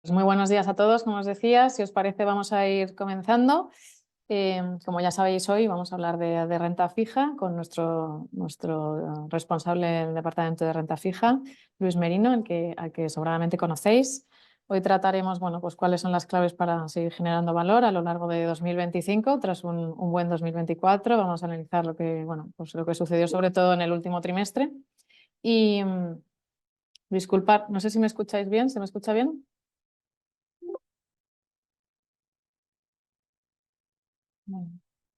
Pues muy buenos días a todos, como os decía. Si os parece, vamos a ir comenzando. Como ya sabéis, hoy vamos a hablar de renta fija con nuestro responsable del departamento de renta fija, Luis Merino, al que sobradamente conocéis. Hoy trataremos, bueno, pues cuáles son las claves para seguir generando valor a lo largo de 2025, tras un buen 2024. Vamos a analizar pues lo que sucedió sobre todo en el último trimestre. Y disculpad, no sé si me escucháis bien. ¿Se me escucha bien?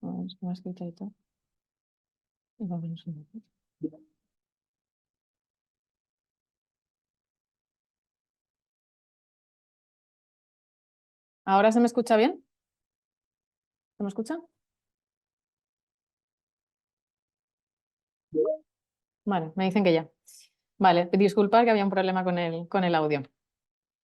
Bueno, es que me ha escrito y todo. Y volvemos un poco. ¿Ahora se me escucha bien? ¿Se me escucha? Vale, me dicen que ya. Vale, disculpad que había un problema con el audio.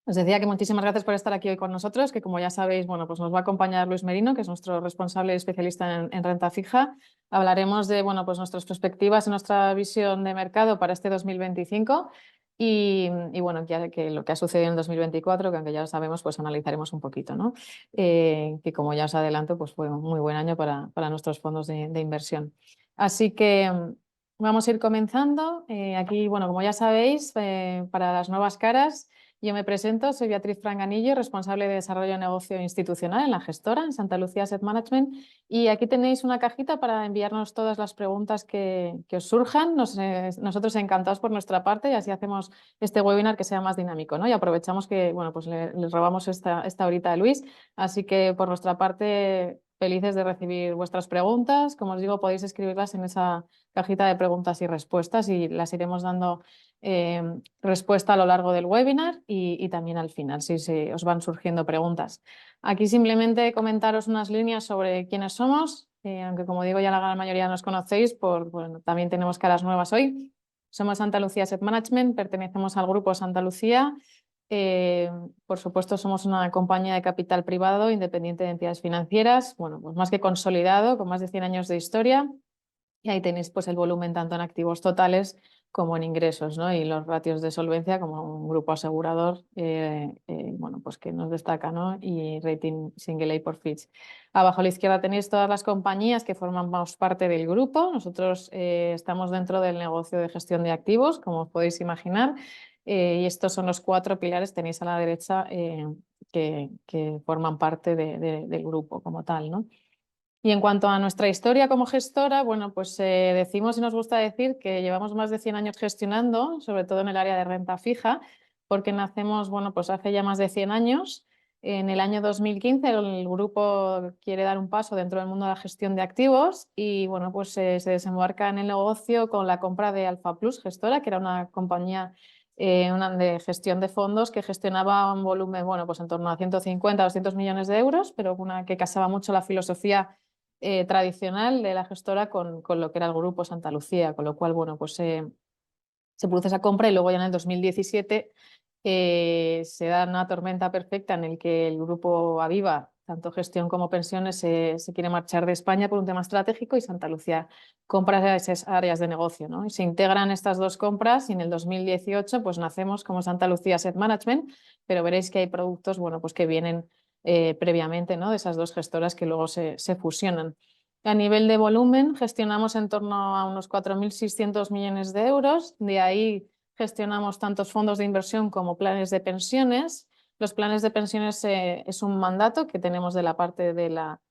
Os decía que muchísimas gracias por estar aquí hoy con nosotros, que como ya sabéis, bueno, pues nos va a acompañar Luis Merino, que es nuestro responsable especialista en renta fija. Hablaremos de, bueno, pues nuestras perspectivas y nuestra visión de mercado para este 2025 y bueno, que lo que ha sucedido en 2024, que aunque ya lo sabemos, pues analizaremos un poquito, ¿no? Que como ya os adelanto, pues fue un muy buen año para nuestros fondos de inversión. Así que vamos a ir comenzando. Aquí, bueno, como ya sabéis, para las nuevas caras, yo me presento, soy Beatriz Franganillo, responsable de desarrollo de negocio institucional en la gestora, en Santa Lucía Asset Management. Y aquí tenéis una cajita para enviarnos todas las preguntas que os surjan. Nosotros encantados por nuestra parte y así hacemos este webinar que sea más dinámico, ¿no? Y aprovechamos que, bueno, pues les robamos esta horita a Luis. Así que por nuestra parte, felices de recibir vuestras preguntas. Como os digo, podéis escribirlas en esa cajita de preguntas y respuestas y las iremos dando respuesta a lo largo del webinar y también al final, si os van surgiendo preguntas. Aquí simplemente comentaros unas líneas sobre quiénes somos, aunque como digo ya la gran mayoría nos conocéis, bueno, también tenemos caras nuevas hoy. Somos Santa Lucía Asset Management, pertenecemos al grupo Santa Lucía. Por supuesto, somos una compañía de capital privado independiente de entidades financieras, bueno, pues más que consolidado, con más de 100 años de historia. Y ahí tenéis pues el volumen tanto en activos totales como en ingresos, ¿no? Y los ratios de solvencia como un grupo asegurador, bueno, pues que nos destaca, ¿no? Y rating single A por Fitch. Abajo a la izquierda tenéis todas las compañías que formamos parte del grupo. Nosotros estamos dentro del negocio de gestión de activos, como os podéis imaginar. Y estos son los 4 pilares, tenéis a la derecha, que forman parte del grupo como tal, ¿no? Y en cuanto a nuestra historia como gestora, bueno, pues decimos y nos gusta decir que llevamos más de 100 años gestionando, sobre todo en el área de renta fija, porque nacemos, bueno, pues hace ya más de 100 años. En el año 2015 el grupo quiere dar un paso dentro del mundo de la gestión de activos y, bueno, pues se desembarca en el negocio con la compra de Alfa Plus Gestora, que era una compañía una de gestión de fondos que gestionaba un volumen, bueno, pues en torno a 150 200 millones de euros, pero una que casaba mucho la filosofía tradicional de la gestora con lo que era el grupo Santa Lucía, con lo cual, bueno, pues se produce esa compra y luego ya en el 2017 se da una tormenta perfecta en el que el grupo Aviva, tanto gestión como pensiones, se quiere marchar de España por un tema estratégico y Santa Lucía compra esas áreas de negocio, ¿no? Y se integran estas dos compras y en el 2018 pues nacemos como Santa Lucía Asset Management, pero veréis que hay productos, bueno, pues que vienen previamente, ¿no? De esas dos gestoras que luego se fusionan. A nivel de volumen, gestionamos en torno a unos 4.600 millones de euros. De ahí gestionamos tantos fondos de inversión como planes de pensiones. Los planes de pensiones es un mandato que tenemos de la parte de la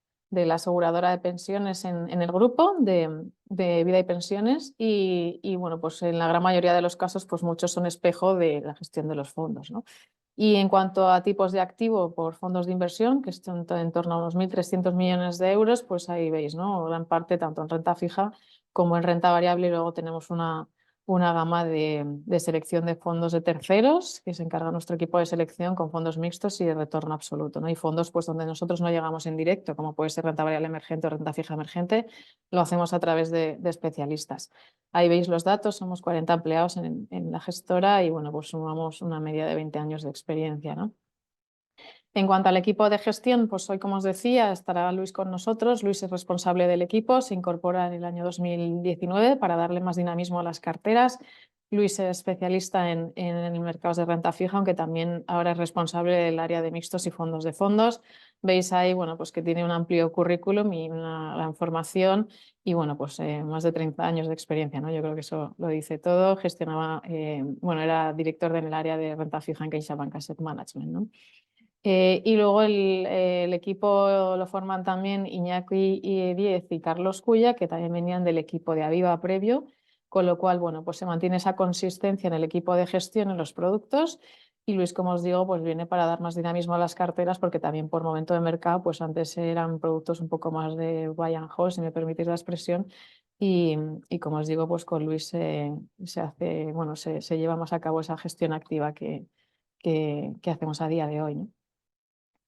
aseguradora de pensiones en el grupo de vida y pensiones. Y bueno, pues en la gran mayoría de los casos, pues muchos son espejo de la gestión de los fondos, ¿no? Y en cuanto a tipos de activo por fondos de inversión, que están en torno a unos 1.300 millones de euros, pues ahí veis, ¿no? Gran parte tanto en renta fija como en renta variable y luego tenemos una gama de selección de fondos de terceros que se encarga nuestro equipo de selección con fondos mixtos y de retorno absoluto, ¿no? Y fondos pues donde nosotros no llegamos en directo, como puede ser renta variable emergente o renta fija emergente, lo hacemos a través de especialistas. Ahí veis los datos, somos 40 empleados en la gestora y bueno, pues sumamos una media de 20 años de experiencia, ¿no? En cuanto al equipo de gestión, pues hoy, como os decía, estará Luis con nosotros. Luis es responsable del equipo, se incorpora en el año 2019 para darle más dinamismo a las carteras. Luis es especialista en mercados de renta fija, aunque también ahora es responsable del área de mixtos y fondos de fondos. Veis ahí, bueno, pues que tiene un amplio currículum y una gran formación y, bueno, pues más de 30 años de experiencia, ¿no? Yo creo que eso lo dice todo. Gestionaba, bueno, era director del área de renta fija en CaixaBank Asset Management, ¿no? Y luego el equipo lo forman también Iñaki y Diez y Carlos Cuya, que también venían del equipo de Aviva previo, con lo cual, bueno, pues se mantiene esa consistencia en el equipo de gestión en los productos. Y Luis, como os digo, pues viene para dar más dinamismo a las carteras, porque también por momento de mercado, pues antes eran productos un poco más de buy and hold, si me permitís la expresión. Y como os digo, pues con Luis se hace, bueno, se lleva más a cabo esa gestión activa que hacemos a día de hoy, ¿no?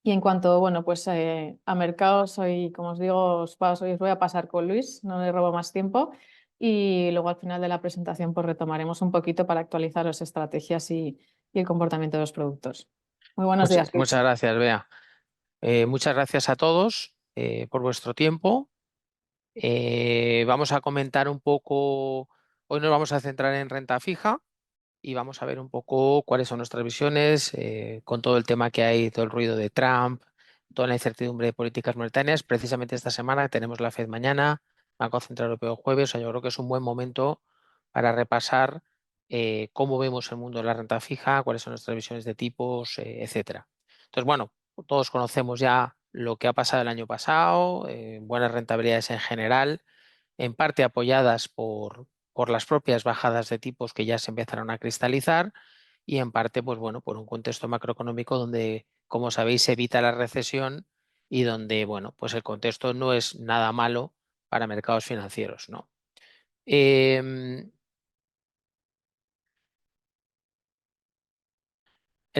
Y en cuanto, bueno, pues a mercados, hoy, como os digo, os voy a pasar con Luis, no le robo más tiempo. Y luego al final de la presentación, pues retomaremos un poquito para actualizar las estrategias y el comportamiento de los productos. Muy buenos días, Muchas Luis. gracias, Bea. Muchas gracias a todos por vuestro tiempo. Vamos a comentar un poco, hoy nos vamos a centrar en renta fija y vamos a ver un poco cuáles son nuestras visiones con todo el tema que hay, todo el ruido de Trump, toda la incertidumbre de políticas monetarias. Precisamente esta semana tenemos la Fed mañana, Banco Central Europeo jueves. O sea, yo creo que es un buen momento para repasar cómo vemos el mundo de la renta fija, cuáles son nuestras visiones de tipos, etcétera. Entonces, bueno, todos conocemos ya lo que ha pasado el año pasado, buenas rentabilidades en general, en parte apoyadas por las propias bajadas de tipos que ya se empezaron a cristalizar y en parte, pues bueno, por un contexto macroeconómico donde, como sabéis, se evita la recesión y donde, bueno, pues el contexto no es nada malo para mercados financieros, ¿no? El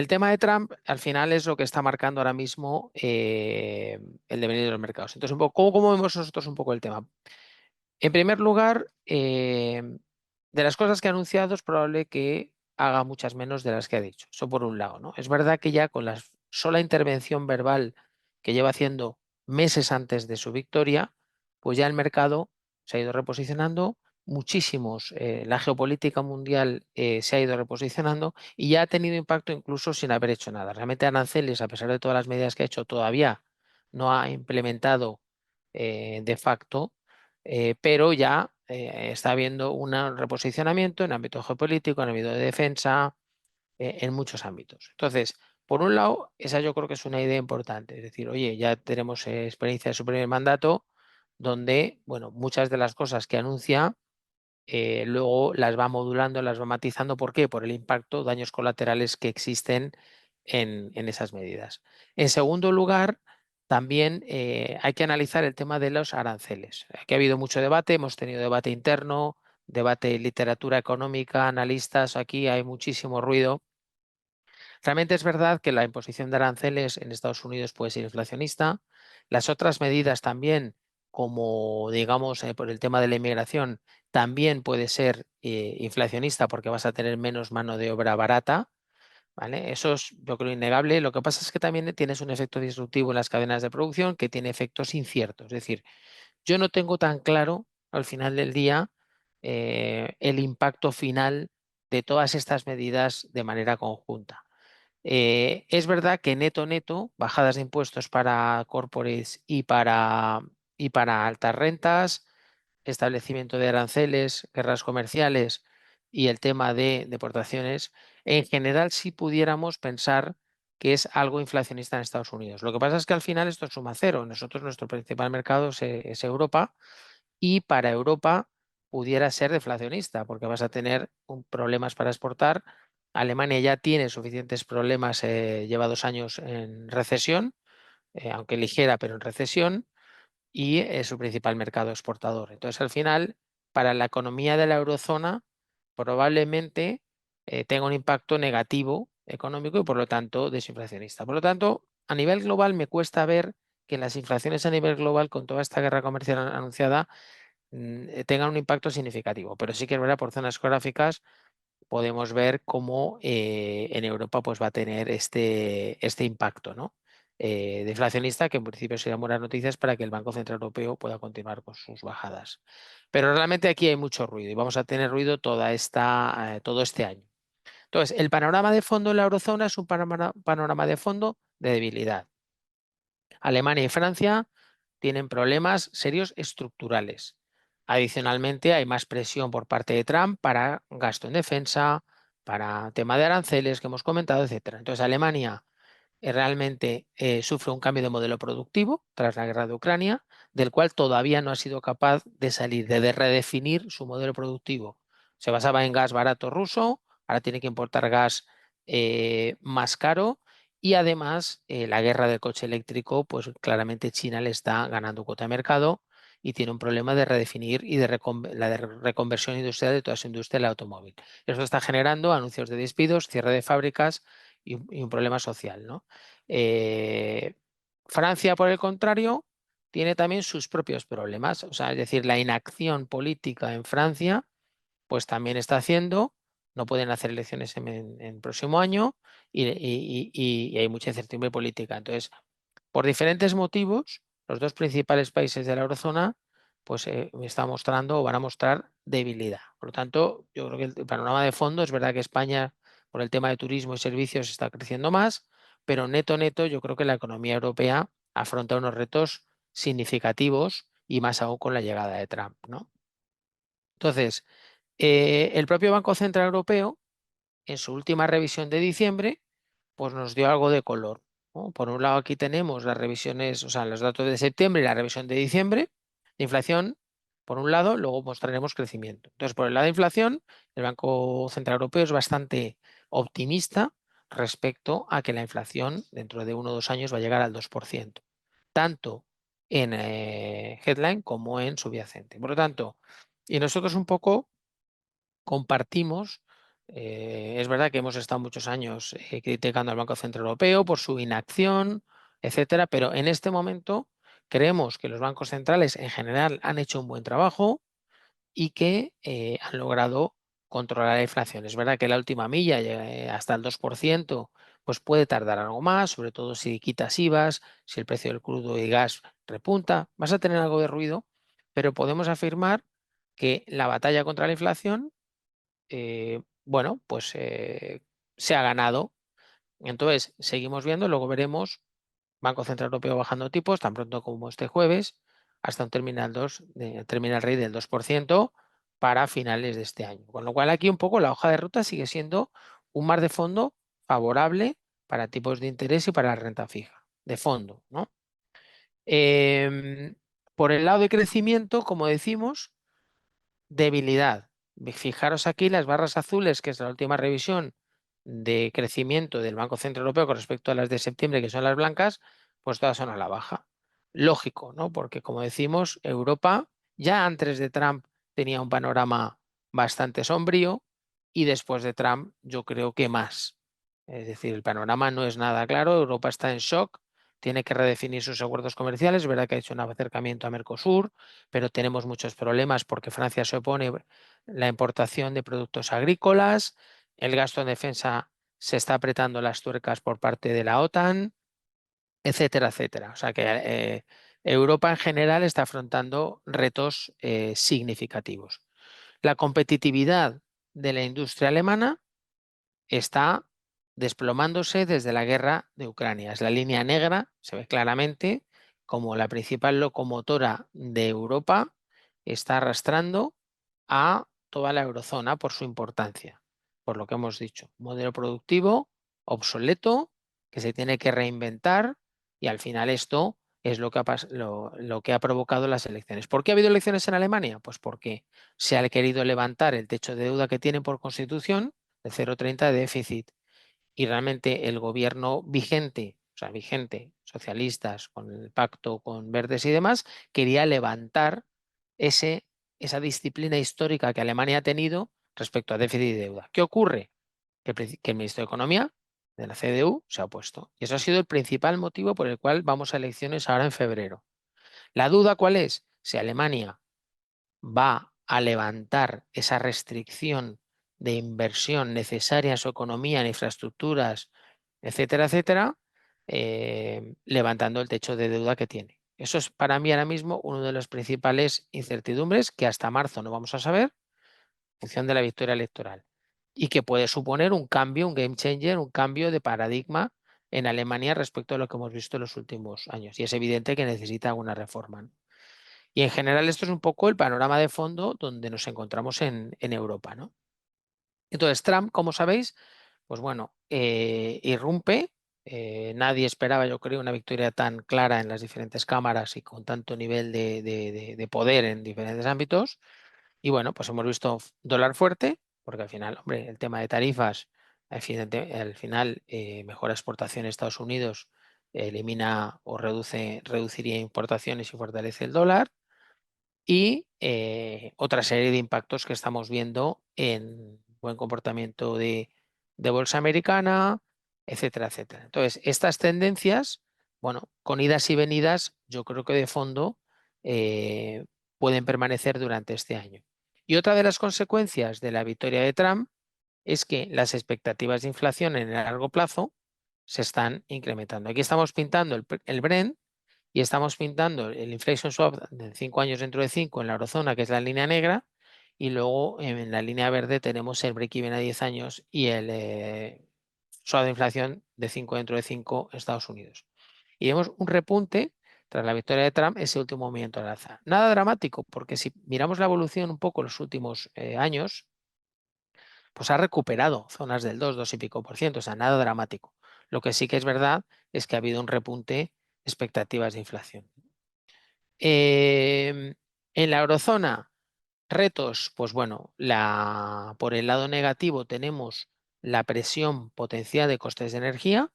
tema de Trump al final es lo que está marcando ahora mismo el devenir de los mercados. Entonces, un poco, ¿cómo vemos nosotros un poco el tema? En primer lugar, de las cosas que ha anunciado es probable que haga muchas menos de las que ha dicho. Eso por un lado, ¿no? Es verdad que ya con la sola intervención verbal que lleva haciendo meses antes de su victoria, pues ya el mercado se ha ido reposicionando muchísimos. La geopolítica mundial se ha ido reposicionando y ya ha tenido impacto incluso sin haber hecho nada. Realmente aranceles, a pesar de todas las medidas que ha hecho, todavía no ha implementado de facto, pero ya está habiendo un reposicionamiento en ámbito geopolítico, en ámbito de defensa, en muchos ámbitos. Entonces, por un lado, esa yo creo que es una idea importante. Es decir, oye, ya tenemos experiencia de su primer mandato, donde, bueno, muchas de las cosas que anuncia luego las va modulando, las va matizando. ¿Por qué? Por el impacto, daños colaterales que existen en esas medidas. En segundo lugar, también hay que analizar el tema de los aranceles. Aquí ha habido mucho debate, hemos tenido debate interno, debate en literatura económica, analistas, aquí hay muchísimo ruido. Realmente es verdad que la imposición de aranceles en Estados Unidos puede ser inflacionista. Las otras medidas también, como digamos por el tema de la inmigración, también puede ser inflacionista porque vas a tener menos mano de obra barata. ¿Vale? Eso es, yo creo, innegable. Lo que pasa es que también tienes un efecto disruptivo en las cadenas de producción que tiene efectos inciertos. Es decir, yo no tengo tan claro al final del día el impacto final de todas estas medidas de manera conjunta. Es verdad que neto, bajadas de impuestos para corporates y para altas rentas, establecimiento de aranceles, guerras comerciales y el tema de deportaciones, en general sí pudiéramos pensar que es algo inflacionista en Estados Unidos. Lo que pasa es que al final esto suma cero. Nosotros, nuestro principal mercado es Europa y para Europa pudiera ser deflacionista porque vas a tener problemas para exportar. Alemania ya tiene suficientes problemas, lleva 2 años en recesión, aunque ligera, pero en recesión, y es su principal mercado exportador. Entonces, al final, para la economía de la eurozona, probablemente tenga un impacto negativo económico y, por lo tanto, desinflacionista. Por lo tanto, a nivel global me cuesta ver que las inflaciones a nivel global, con toda esta guerra comercial anunciada, tengan un impacto significativo. Pero sí que es verdad, por zonas geográficas, podemos ver cómo en Europa pues, va a tener este impacto, ¿no? deflacionista, que en principio serían buenas noticias para que el Banco Central Europeo pueda continuar con sus bajadas. Pero realmente aquí hay mucho ruido y vamos a tener ruido todo este año. Entonces, el panorama de fondo en la eurozona es un panorama de fondo de debilidad. Alemania y Francia tienen problemas serios estructurales. Adicionalmente, hay más presión por parte de Trump para gasto en defensa, para tema de aranceles que hemos comentado, etcétera. Entonces, Alemania realmente sufre un cambio de modelo productivo tras la guerra de Ucrania, del cual todavía no ha sido capaz de salir, de redefinir su modelo productivo. Se basaba en gas barato ruso, ahora tiene que importar gas más caro y además la guerra del coche eléctrico, pues claramente China le está ganando cuota de mercado y tiene un problema de redefinir y de la reconversión industrial de toda su industria del automóvil. Eso está generando anuncios de despidos, cierre de fábricas y un problema social, ¿no? Eh, Francia, por el contrario, tiene también sus propios problemas. O sea, es decir, la inacción política en Francia, pues también está haciendo, no pueden hacer elecciones en el próximo año y hay mucha incertidumbre política. Entonces, por diferentes motivos, los dos principales países de la eurozona pues está mostrando o van a mostrar debilidad. Por lo tanto, yo creo que el panorama de fondo es verdad que España, por el tema de turismo y servicios, está creciendo más, pero neto, yo creo que la economía europea afronta unos retos significativos y más aún con la llegada de Trump, ¿no? Entonces, el propio Banco Central Europeo, en su última revisión de diciembre, pues nos dio algo de color, ¿no? Por un lado, aquí tenemos las revisiones, o sea, los datos de septiembre y la revisión de diciembre de inflación, por un lado, luego mostraremos crecimiento. Entonces, por el lado de inflación, el Banco Central Europeo es bastante optimista respecto a que la inflación dentro de 1 o 2 años va a llegar al 2%, tanto en headline como en subyacente. Por lo tanto, y nosotros un poco compartimos. Es verdad que hemos estado muchos años criticando al Banco Central Europeo por su inacción, etcétera, pero en este momento creemos que los bancos centrales en general han hecho un buen trabajo y que han logrado controlar la inflación. Es verdad que la última milla, hasta el 2%, pues puede tardar algo más, sobre todo si quitas IVAs, si el precio del crudo y gas repunta, vas a tener algo de ruido, pero podemos afirmar que la batalla contra la inflación bueno, pues se ha ganado. Entonces, seguimos viendo, luego veremos Banco Central Europeo bajando tipos tan pronto como este jueves, hasta un terminal rate del 2% para finales de este año. Con lo cual, aquí un poco la hoja de ruta sigue siendo un mar de fondo favorable para tipos de interés y para la renta fija, de fondo, ¿no? Por el lado de crecimiento, como decimos, debilidad. Fijaros aquí las barras azules, que es la última revisión de crecimiento del Banco Central Europeo con respecto a las de septiembre, que son las blancas, pues todas son a la baja. Lógico, ¿no? Porque como decimos, Europa ya antes de Trump tenía un panorama bastante sombrío y después de Trump yo creo que más. Es decir, el panorama no es nada claro, Europa está en shock, tiene que redefinir sus acuerdos comerciales, es verdad que ha hecho un acercamiento a Mercosur, pero tenemos muchos problemas porque Francia se opone la importación de productos agrícolas, el gasto en defensa se está apretando las tuercas por parte de la OTAN, etcétera, etcétera. O sea que Europa en general está afrontando retos significativos. La competitividad de la industria alemana está desplomándose desde la guerra de Ucrania. Es la línea negra, se ve claramente, como la principal locomotora de Europa está arrastrando a toda la eurozona por su importancia, por lo que hemos dicho. Modelo productivo obsoleto que se tiene que reinventar y al final esto es lo que ha provocado las elecciones. ¿Por qué ha habido elecciones en Alemania? Pues porque se ha querido levantar el techo de deuda que tienen por constitución de 0,30 de déficit. Y realmente el gobierno vigente, o sea, vigente, socialistas, con el pacto con verdes y demás, quería levantar esa disciplina histórica que Alemania ha tenido respecto a déficit y deuda. ¿Qué ocurre? Que el ministro de Economía de la CDU se ha opuesto. Y eso ha sido el principal motivo por el cual vamos a elecciones ahora en febrero. ¿La duda cuál es? Si Alemania va a levantar esa restricción de inversión necesaria en su economía, en infraestructuras, etcétera, etcétera, levantando el techo de deuda que tiene. Eso es para mí ahora mismo uno de los principales incertidumbres que hasta marzo no vamos a saber en función de la victoria electoral y que puede suponer un cambio, un game changer, un cambio de paradigma en Alemania respecto a lo que hemos visto en los últimos años. Y es evidente que necesita alguna reforma, ¿no? Y en general esto es un poco el panorama de fondo donde nos encontramos en Europa, ¿no? Entonces Trump, como sabéis, pues bueno, irrumpe. Nadie esperaba, yo creo, una victoria tan clara en las diferentes cámaras y con tanto nivel de poder en diferentes ámbitos. Y bueno, pues hemos visto dólar fuerte, porque al final, hombre, el tema de tarifas, al final mejora exportación a Estados Unidos, elimina o reduciría importaciones y fortalece el dólar. Y otra serie de impactos que estamos viendo en buen comportamiento de bolsa americana, etcétera, etcétera. Entonces, estas tendencias, bueno, con idas y venidas, yo creo que de fondo eh, pueden permanecer durante este año. Y otra de las consecuencias de la victoria de Trump es que las expectativas de inflación en el largo plazo se están incrementando. Aquí estamos pintando el Brent y estamos pintando el inflation swap de 5 años dentro de 5 en la eurozona, que es la línea negra, y luego en la línea verde tenemos el break-even a 10 años y el swap de inflación de 5 dentro de 5 en Estados Unidos. Y vemos un repunte tras la victoria de Trump, ese último movimiento al alza. Nada dramático, porque si miramos la evolución un poco en los últimos años, pues ha recuperado zonas del 2 y pico por ciento, o sea, nada dramático. Lo que sí que es verdad es que ha habido un repunte, expectativas de inflación. En la eurozona, retos, pues bueno, por el lado negativo tenemos la presión potencial de costes de energía.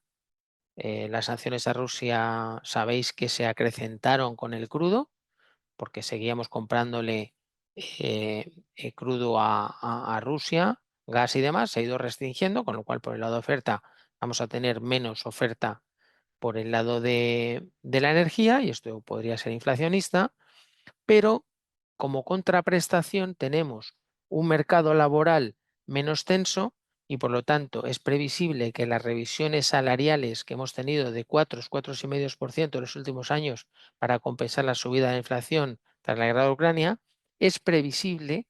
Las sanciones a Rusia sabéis que se acrecentaron con el crudo, porque seguíamos comprándole crudo a Rusia, gas y demás, se ha ido restringiendo, con lo cual por el lado de oferta vamos a tener menos oferta por el lado de la energía, y esto podría ser inflacionista, pero como contraprestación tenemos un mercado laboral menos tenso y por lo tanto es previsible que las revisiones salariales que hemos tenido de 4,5% en los últimos años para compensar la subida de la inflación tras la guerra de Ucrania, es previsible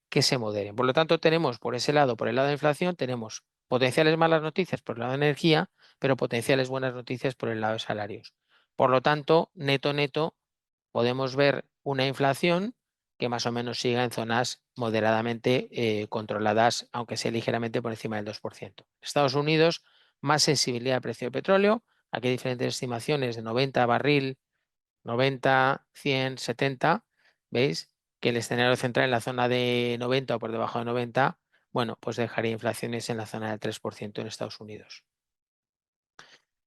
que se moderen. Por lo tanto, tenemos por ese lado, por el lado de inflación, tenemos potenciales malas noticias por el lado de energía, pero potenciales buenas noticias por el lado de salarios. Por lo tanto, neto, neto, podemos ver una inflación que más o menos siga en zonas moderadamente controladas, aunque sea ligeramente por encima del 2%. Estados Unidos, más sensibilidad al precio del petróleo. Aquí hay diferentes estimaciones de 90 barril, 90, 100, 70. ¿Veis? Que el escenario central en la zona de 90 o por debajo de 90, bueno, pues dejaría inflaciones en la zona del 3% en Estados Unidos.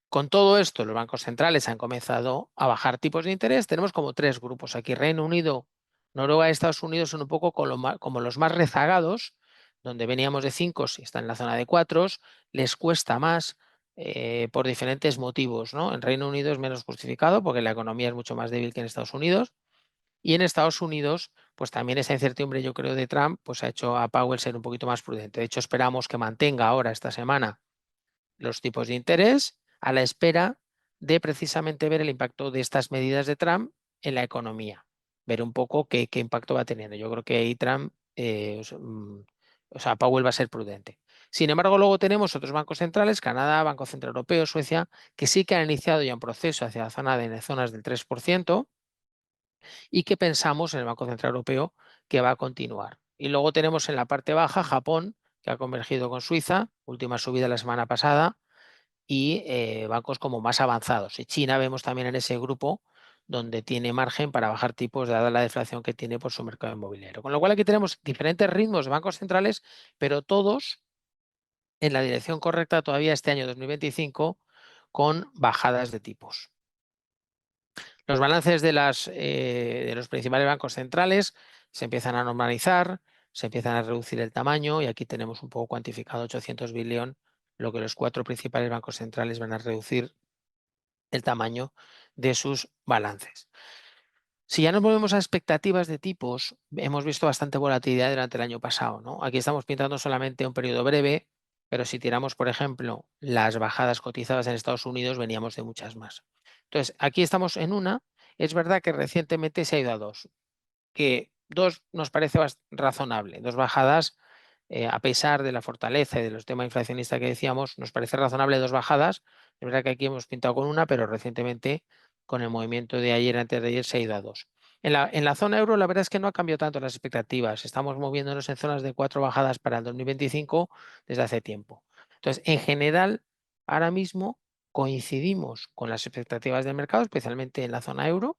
Con todo esto, los bancos centrales han comenzado a bajar tipos de interés. Tenemos como tres grupos aquí. Reino Unido, Noruega y Estados Unidos son un poco como los más rezagados, donde veníamos de 5 y están en la zona de 4, les cuesta más por diferentes motivos, ¿no? En Reino Unido es menos justificado porque la economía es mucho más débil que en Estados Unidos. Y en Estados Unidos, pues también esa incertidumbre, yo creo, de Trump, pues ha hecho a Powell ser un poquito más prudente. De hecho, esperamos que mantenga ahora esta semana los tipos de interés a la espera de precisamente ver el impacto de estas medidas de Trump en la economía, ver un poco qué impacto va teniendo. Yo creo que ahí Trump, o sea, Powell va a ser prudente. Sin embargo, luego tenemos otros bancos centrales, Canadá, Banco Central Europeo, Suecia, que sí que han iniciado ya un proceso hacia la zona de zonas del 3% y que pensamos en el Banco Central Europeo que va a continuar. Y luego tenemos en la parte baja Japón, que ha convergido con Suiza, última subida la semana pasada, y bancos como más avanzados. Y China vemos también en ese grupo donde tiene margen para bajar tipos dada la deflación que tiene por su mercado inmobiliario. Con lo cual aquí tenemos diferentes ritmos de bancos centrales, pero todos en la dirección correcta todavía este año 2025 con bajadas de tipos. Los balances de los principales bancos centrales se empiezan a normalizar, se empiezan a reducir el tamaño y aquí tenemos un poco cuantificado 800 billones, lo que los 4 principales bancos centrales van a reducir el tamaño de sus balances. Si ya nos movemos a expectativas de tipos, hemos visto bastante volatilidad durante el año pasado, ¿no? Aquí estamos pintando solamente un periodo breve, pero si tiramos, por ejemplo, las bajadas cotizadas en Estados Unidos, veníamos de muchas más. Entonces, aquí estamos en una. Es verdad que recientemente se ha ido a 2, que 2 nos parece razonable. 2 bajadas, a pesar de la fortaleza y de los temas inflacionistas que decíamos, nos parece razonable 2 bajadas. Es verdad que aquí hemos pintado con una, pero recientemente con el movimiento de ayer, antes de ayer, se ha ido a 2. En la zona euro, la verdad es que no ha cambiado tanto las expectativas. Estamos moviéndonos en zonas de 4 bajadas para el 2025 desde hace tiempo. Entonces, en general, ahora mismo coincidimos con las expectativas del mercado, especialmente en la zona euro,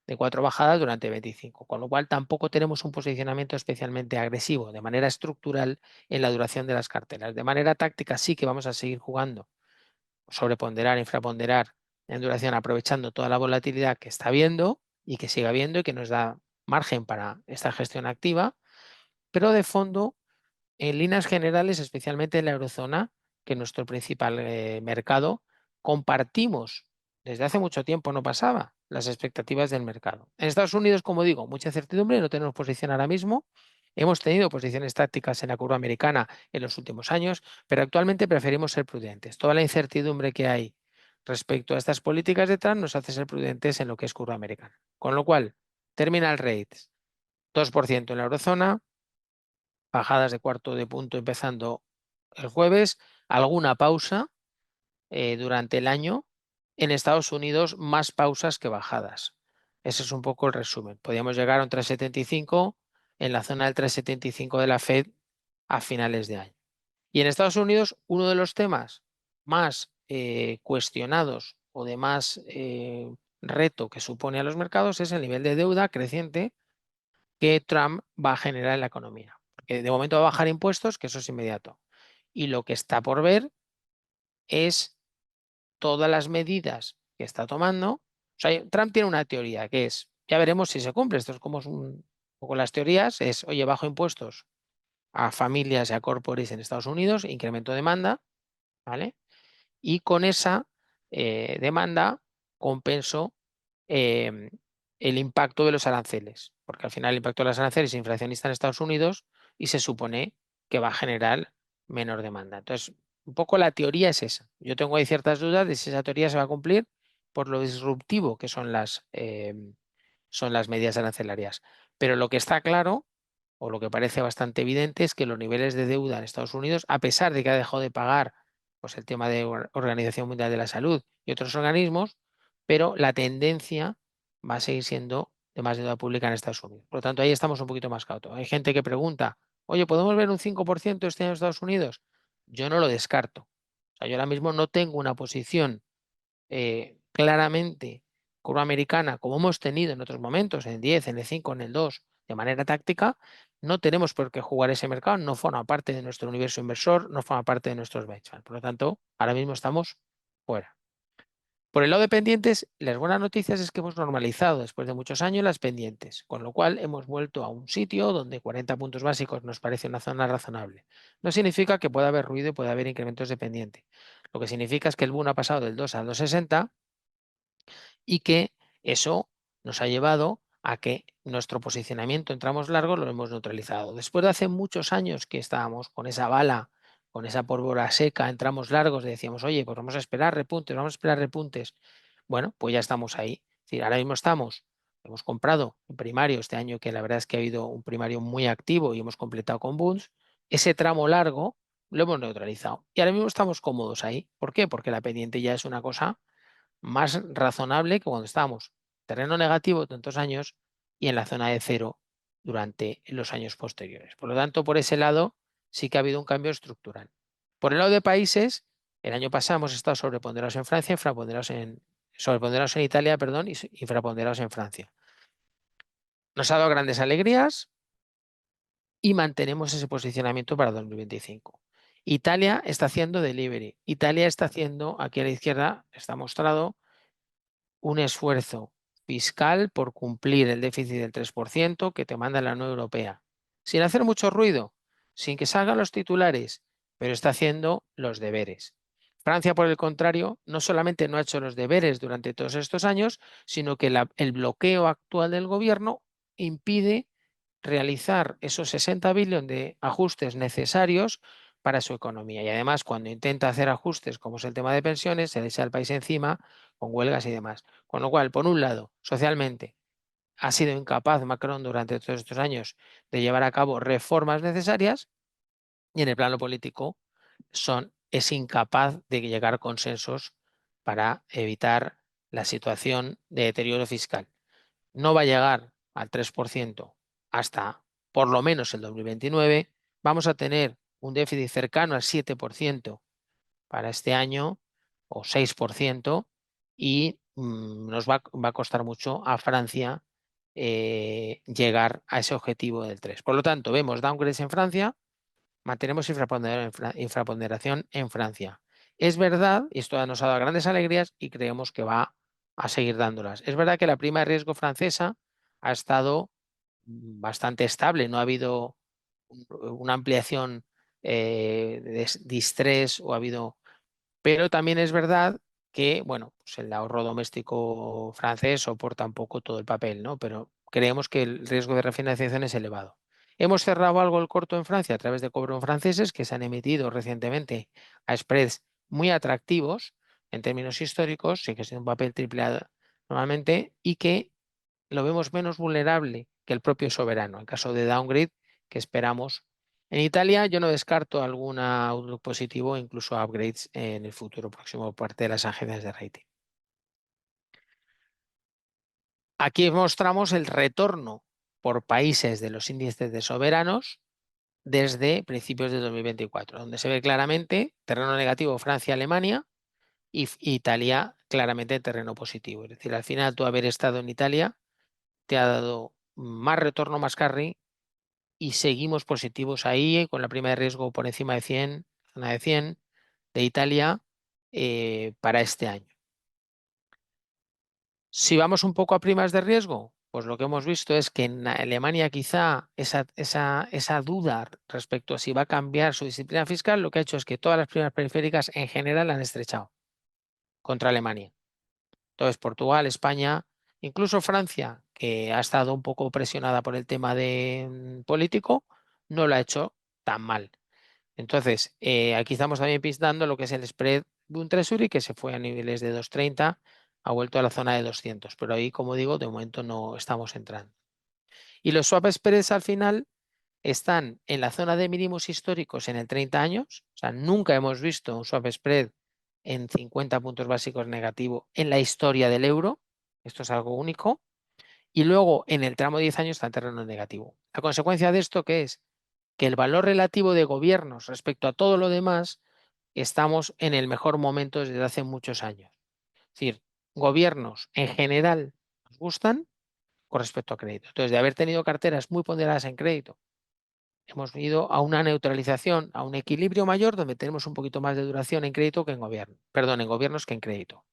de 4 bajadas durante 25, con lo cual tampoco tenemos un posicionamiento especialmente agresivo de manera estructural en la duración de las carteras. De manera táctica sí que vamos a seguir jugando, sobreponderar, infraponderar en duración, aprovechando toda la volatilidad que está habiendo y que siga habiendo y que nos da margen para esta gestión activa, pero de fondo, en líneas generales, especialmente en la eurozona, que es nuestro principal mercado, compartimos, desde hace mucho tiempo no pasaba, las expectativas del mercado. En Estados Unidos, como digo, mucha incertidumbre, no tenemos posición ahora mismo. Hemos tenido posiciones tácticas en la curva americana en los últimos años, pero actualmente preferimos ser prudentes. Toda la incertidumbre que hay respecto a estas políticas de Trump nos hace ser prudentes en lo que es curva americana. Con lo cual, terminal rates 2% en la eurozona, bajadas de cuarto de punto empezando el jueves, alguna pausa durante el año. En Estados Unidos, más pausas que bajadas. Ese es un poco el resumen. Podríamos llegar a un 3,75 en la zona del 3,75 de la Fed a finales de año. Y en Estados Unidos, uno de los temas más cuestionados o de más reto que supone a los mercados es el nivel de deuda creciente que Trump va a generar en la economía. Porque de momento va a bajar impuestos, que eso es inmediato. Y lo que está por ver es todas las medidas que está tomando. O sea, Trump tiene una teoría que es, ya veremos si se cumple, esto es como un poco las teorías, es, oye, bajo impuestos a familias y a corporates en Estados Unidos, incremento demanda, ¿vale? Y con esa demanda compenso em, el impacto de los aranceles, porque al final el impacto de los aranceles es inflacionista en Estados Unidos y se supone que va a generar menor demanda. Entonces, un poco la teoría es esa. Yo tengo ahí ciertas dudas de si esa teoría se va a cumplir por lo disruptivo que son las medidas arancelarias. Pero lo que está claro, o lo que parece bastante evidente, es que los niveles de deuda en Estados Unidos, a pesar de que ha dejado de pagar pues, el tema de Organización Mundial de la Salud y otros organismos, pero la tendencia va a seguir siendo de más deuda pública en Estados Unidos. Por lo tanto, ahí estamos un poquito más cautos. Hay gente que pregunta, oye, ¿podemos ver un 5% este año en Estados Unidos? Yo no lo descarto. O sea, yo ahora mismo no tengo una posición claramente curva americana, como hemos tenido en otros momentos, en el 10, en el 5, en el 2, de manera táctica, no tenemos por qué jugar ese mercado, no forma parte de nuestro universo inversor, no forma parte de nuestros benchmarks. Por lo tanto, ahora mismo estamos fuera. Por el lado de pendientes, las buenas noticias es que hemos normalizado después de muchos años las pendientes, con lo cual hemos vuelto a un sitio donde 40 puntos básicos nos parece una zona razonable. No significa que pueda haber ruido y pueda haber incrementos de pendiente. Lo que significa es que el boom ha pasado del 2 al 2,60 y que eso nos ha llevado a que nuestro posicionamiento en tramos largos lo hemos neutralizado. Después de hace muchos años que estábamos con esa bala, con esa pólvora seca en tramos largos, decíamos, oye, pues vamos a esperar repuntes, vamos a esperar repuntes. Bueno, pues ya estamos ahí. Es decir, ahora mismo hemos comprado en primario este año, que la verdad es que ha habido un primario muy activo y hemos completado con Bunds. Ese tramo largo lo hemos neutralizado. Y ahora mismo estamos cómodos ahí. ¿Por qué? Porque la pendiente ya es una cosa más razonable que cuando estábamos terreno negativo tantos años y en la zona de cero durante los años posteriores. Por lo tanto, por ese lado sí que ha habido un cambio estructural. Por el lado de países, el año pasado hemos estado sobreponderados en Francia, sobreponderados en Italia, perdón, y infraponderados en Francia. Nos ha dado grandes alegrías y mantenemos ese posicionamiento para 2025. Italia está haciendo delivery. Italia está haciendo, aquí a la izquierda está mostrado, un esfuerzo fiscal por cumplir el déficit del 3% que te manda la Unión Europea, sin hacer mucho ruido, sin que salgan los titulares, pero está haciendo los deberes. Francia, por el contrario, no solamente no ha hecho los deberes durante todos estos años, sino que el bloqueo actual del gobierno impide realizar esos 60 billones de ajustes necesarios para su economía. Y además, cuando intenta hacer ajustes, como es el tema de pensiones, se le echa al país encima con huelgas y demás. Con lo cual, por un lado, socialmente, ha sido incapaz Macron durante todos estos años de llevar a cabo reformas necesarias, y en el plano político es incapaz de llegar a consensos para evitar la situación de deterioro fiscal. No va a llegar al 3% hasta por lo menos el 2029. Vamos a tener un déficit cercano al 7% para este año o 6%, y nos va a costar mucho a Francia llegar a ese objetivo del 3%. Por lo tanto, vemos downgrades en Francia, mantenemos infraponderación en Francia. Es verdad, y esto nos ha dado grandes alegrías y creemos que va a seguir dándolas. Es verdad que la prima de riesgo francesa ha estado bastante estable, no ha habido una ampliación de estrés o ha habido, pero también es verdad que, bueno, pues el ahorro doméstico francés soporta un poco todo el papel, ¿no? Pero creemos que el riesgo de refinanciación es elevado. Hemos cerrado algo el corto en Francia a través de cobros franceses que se han emitido recientemente a spreads muy atractivos en términos históricos, sí que es un papel triple A normalmente, y que lo vemos menos vulnerable que el propio soberano, en caso de downgrade que esperamos. En Italia yo no descarto algún outlook positivo, incluso upgrades en el futuro próximo por parte de las agencias de rating. Aquí mostramos el retorno por países de los índices de soberanos desde principios de 2024, donde se ve claramente terreno negativo Francia-Alemania y Italia claramente en terreno positivo. Es decir, al final tú haber estado en Italia te ha dado más retorno, más carry, y seguimos positivos ahí con la prima de riesgo por encima de 100, zona de 100 de Italia para este año. Si vamos un poco a primas de riesgo, pues lo que hemos visto es que en Alemania quizá esa duda respecto a si va a cambiar su disciplina fiscal, lo que ha hecho es que todas las primas periféricas en general han estrechado contra Alemania. Entonces, Portugal, España, incluso Francia, que ha estado un poco presionada por el tema político, no lo ha hecho tan mal. Entonces, aquí estamos también pintando lo que es el spread de un Treasury que se fue a niveles de 2,30, ha vuelto a la zona de 200, pero ahí, como digo, de momento no estamos entrando. Y los swap spreads al final están en la zona de mínimos históricos en el 30 años, o sea, nunca hemos visto un swap spread en 50 puntos básicos negativo en la historia del euro, esto es algo único, y luego en el tramo de 10 años está en terreno negativo. La consecuencia de esto, ¿qué es? Que el valor relativo de gobiernos respecto a todo lo demás, estamos en el mejor momento desde hace muchos años. Es decir, gobiernos en general nos gustan con respecto a crédito. Entonces, de haber tenido carteras muy ponderadas en crédito, hemos ido a una neutralización, a un equilibrio mayor donde tenemos un poquito más de duración en crédito que en gobierno, perdón, en gobiernos que en crédito.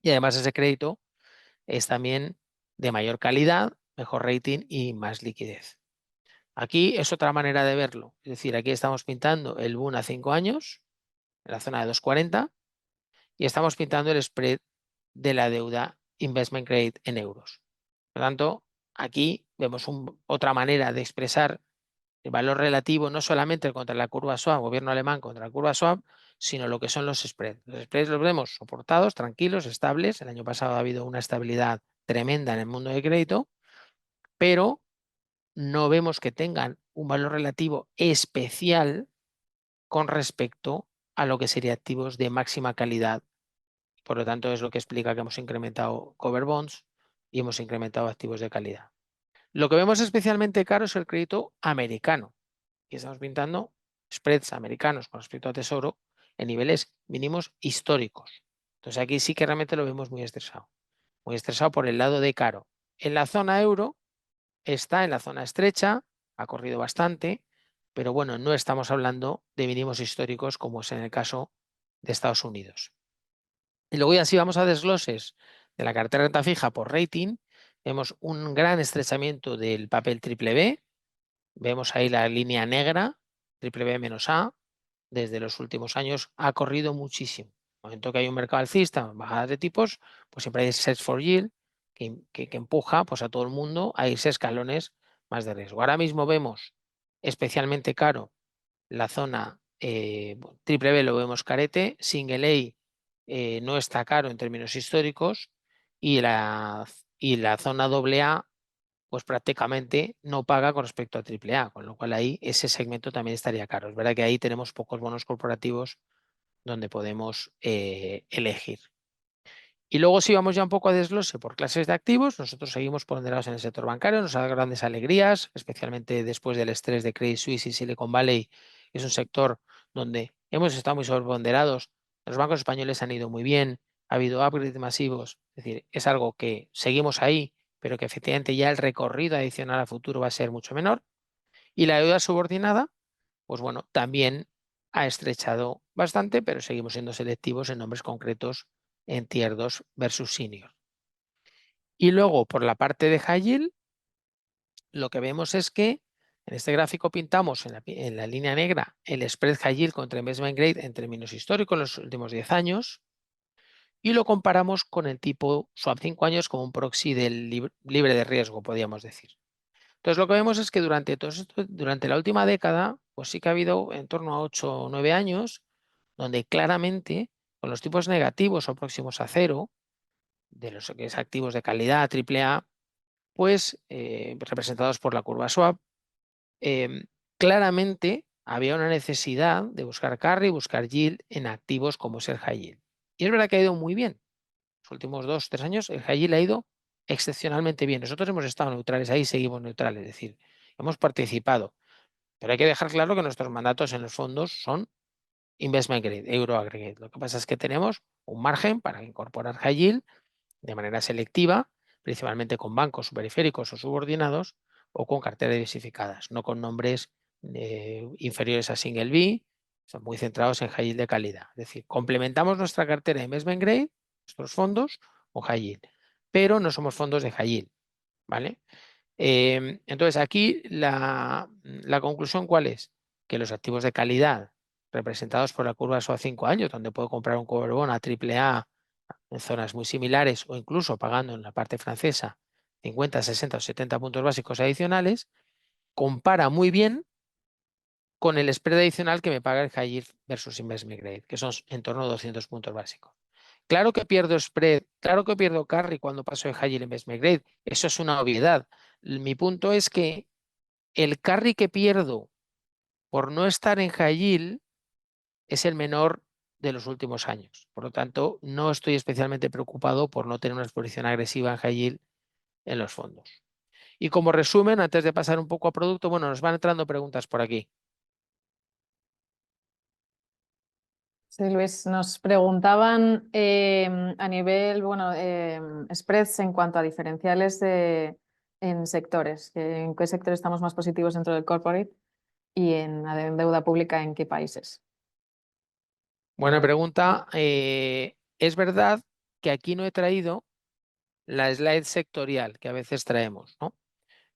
Y además ese crédito es también de mayor calidad, mejor rating y más liquidez. Aquí es otra manera de verlo. Es decir, aquí estamos pintando el Bund a 5 años, en la zona de 2,40, y estamos pintando el spread de la deuda investment grade en euros. Por lo tanto, aquí vemos otra manera de expresar el valor relativo, no solamente contra la curva swap, gobierno alemán contra la curva swap, sino lo que son los spreads. Los spreads los vemos soportados, tranquilos, estables. El año pasado ha habido una estabilidad tremenda en el mundo de crédito, pero no vemos que tengan un valor relativo especial con respecto a lo que serían activos de máxima calidad. Por lo tanto, es lo que explica que hemos incrementado cover bonds y hemos incrementado activos de calidad. Lo que vemos especialmente caro es el crédito americano. Y estamos pintando spreads americanos con respecto a tesoro en niveles mínimos históricos. Entonces aquí sí que realmente lo vemos muy estresado por el lado de caro. En la zona euro está en la zona estrecha, ha corrido bastante, pero bueno, no estamos hablando de mínimos históricos como es en el caso de Estados Unidos. Y luego ya si vamos a desgloses de la cartera de renta fija por rating, vemos un gran estrechamiento del papel triple B, vemos ahí la línea negra, triple B menos A, desde los últimos años ha corrido muchísimo. En el momento que hay un mercado alcista, bajadas de tipos, pues siempre hay sets for yield que empuja pues, a todo el mundo a irse escalones más de riesgo. Ahora mismo vemos especialmente caro la zona triple B lo vemos carete, single A no está caro en términos históricos y la zona doble A pues prácticamente no paga con respecto a triple A, con lo cual ahí ese segmento también estaría caro. Es verdad que ahí tenemos pocos bonos corporativos donde podemos elegir. Y luego si vamos ya un poco a desglose por clases de activos, nosotros seguimos ponderados en el sector bancario, nos da grandes alegrías, especialmente después del estrés de Credit Suisse y Silicon Valley, que es un sector donde hemos estado muy sobreponderados, los bancos españoles han ido muy bien, ha habido upgrades masivos, es decir, es algo que seguimos ahí, pero que efectivamente ya el recorrido adicional a futuro va a ser mucho menor. Y la deuda subordinada, pues bueno, también ha estrechado bastante, pero seguimos siendo selectivos en nombres concretos en Tier 2 versus Senior. Y luego, por la parte de High Yield, lo que vemos es que en este gráfico pintamos en la línea negra el spread High Yield contra Investment Grade en términos históricos en los últimos 10 años y lo comparamos con el tipo Swap 5 años como un proxy del libre de riesgo, podríamos decir. Entonces, lo que vemos es que durante la última década, pues sí que ha habido en torno a 8 o 9 años, donde claramente con los tipos negativos o próximos a cero, de los que es activos de calidad AAA, pues representados por la curva swap, claramente había una necesidad de buscar carry y buscar yield en activos como es el high yield. Y es verdad que ha ido muy bien. Los últimos 2 o 3 años el high yield ha ido excepcionalmente bien. Nosotros hemos estado neutrales ahí, seguimos neutrales, es decir, hemos participado. Pero hay que dejar claro que nuestros mandatos en los fondos son investment grade, euro aggregate. Lo que pasa es que tenemos un margen para incorporar high yield de manera selectiva, principalmente con bancos periféricos o subordinados o con carteras diversificadas, no con nombres inferiores a single B, son muy centrados en high yield de calidad. Es decir, complementamos nuestra cartera de investment grade, nuestros fondos, con high yield, pero no somos fondos de high yield, ¿vale? Entonces, aquí la conclusión, ¿cuál es? Que los activos de calidad representados por la curva SOA 5 años, donde puedo comprar un cover bond a AAA en zonas muy similares o incluso pagando en la parte francesa 50, 60 o 70 puntos básicos adicionales, compara muy bien con el spread adicional que me paga el high yield versus investment grade, que son en torno a 200 puntos básicos. Claro que pierdo spread, claro que pierdo carry cuando paso de high yield investment grade, eso es una obviedad. Mi punto es que el carry que pierdo por no estar en high yield es el menor de los últimos años. Por lo tanto, no estoy especialmente preocupado por no tener una exposición agresiva en high yield en los fondos. Y como resumen, antes de pasar un poco a producto, bueno, nos van entrando preguntas por aquí. Sí, Luis, nos preguntaban a nivel, bueno, spreads en cuanto a diferenciales en sectores, en qué sectores estamos más positivos dentro del corporate y en la deuda pública en qué países. Buena pregunta. Es verdad que aquí no he traído la slide sectorial que a veces traemos, ¿no?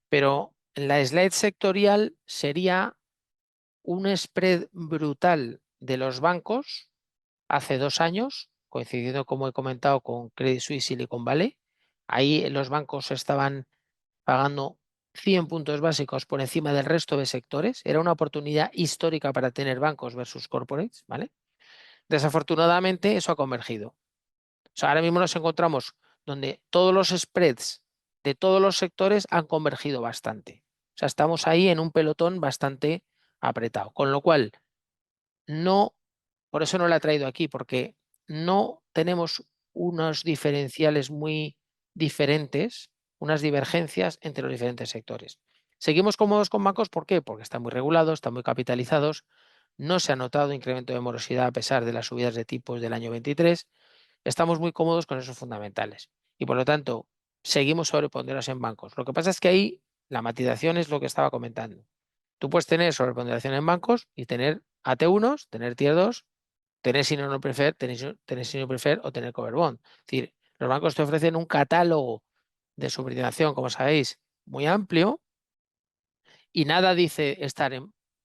Pero la slide sectorial sería un spread brutal de los bancos hace 2 años, coincidiendo, como he comentado, con Credit Suisse y Silicon Valley. Ahí los bancos estaban pagando 100 puntos básicos por encima del resto de sectores. Era una oportunidad histórica para tener bancos versus corporates, ¿vale? Desafortunadamente, eso ha convergido. O sea, ahora mismo nos encontramos donde todos los spreads de todos los sectores han convergido bastante. O sea, estamos ahí en un pelotón bastante apretado. Con lo cual, no, por eso no la he traído aquí, porque no tenemos unos diferenciales muy diferentes, unas divergencias entre los diferentes sectores. Seguimos cómodos con bancos, ¿por qué? Porque están muy regulados, están muy capitalizados, no se ha notado incremento de morosidad a pesar de las subidas de tipos del año 23, estamos muy cómodos con esos fundamentales y por lo tanto seguimos sobreponderados en bancos. Lo que pasa es que ahí la matización es lo que estaba comentando. Tú puedes tener sobreponderación en bancos y tener AT1s, tener Tier 2, tener Senior No Preferred, tener Senior Preferred o tener Cover Bond. Es decir, los bancos te ofrecen un catálogo de subordinación, como sabéis, muy amplio y nada dice estar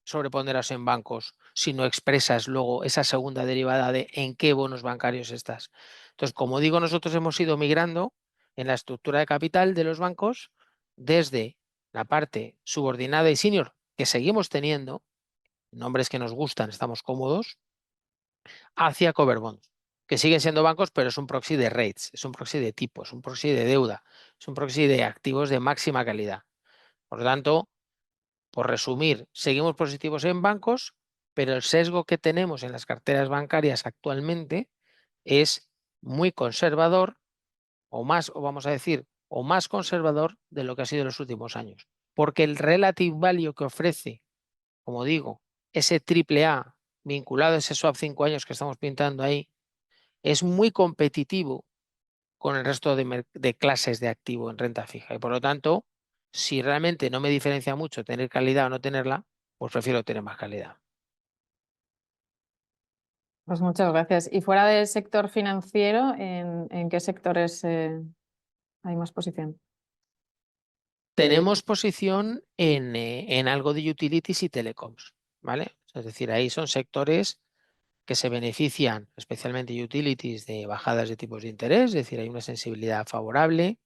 sobreponderados en bancos si no expresas luego esa segunda derivada de en qué bonos bancarios estás. Entonces, como digo, nosotros hemos ido migrando en la estructura de capital de los bancos desde la parte subordinada y senior que seguimos teniendo, nombres que nos gustan, estamos cómodos, hacia cover bonds, que siguen siendo bancos, pero es un proxy de rates, es un proxy de tipos, un proxy de deuda, es un proxy de activos de máxima calidad. Por lo tanto, por resumir, seguimos positivos en bancos, pero el sesgo que tenemos en las carteras bancarias actualmente es muy conservador, o más, o vamos a decir, o más conservador de lo que ha sido en los últimos años. Porque el relative value que ofrece, como digo, ese triple A vinculado a ese swap 5 años que estamos pintando ahí, es muy competitivo con el resto de clases de activo en renta fija. Y por lo tanto, si realmente no me diferencia mucho tener calidad o no tenerla, pues prefiero tener más calidad. Pues muchas gracias. Y fuera del sector financiero, ¿en qué sectores hay más posición? Tenemos posición en algo de utilities y telecoms, ¿vale? Es decir, ahí son sectores que se benefician, especialmente utilities, de bajadas de tipos de interés, es decir, hay una sensibilidad favorable,